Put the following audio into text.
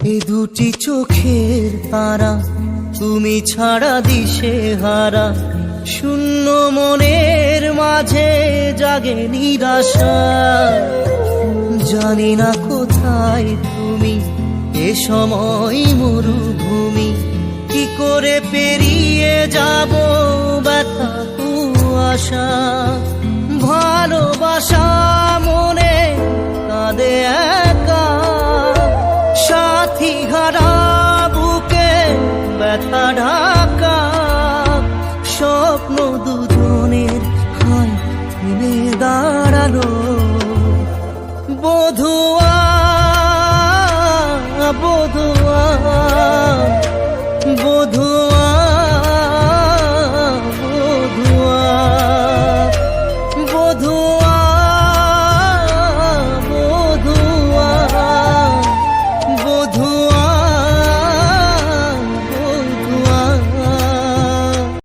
এ দুটি চোখের তারা, তুমি ছাড়া দিশে হারা। শূন্য মনের মাঝে জাগে নিরাশা। জানি না কোথায় তুমি, এ সময় মরুভূমি। কি করে পেরিয়ে যাব ব্যথা কুয়াশা। ভালোবাসা মনে কাঁদে একা, সাথী হারা বুকে ব্যথা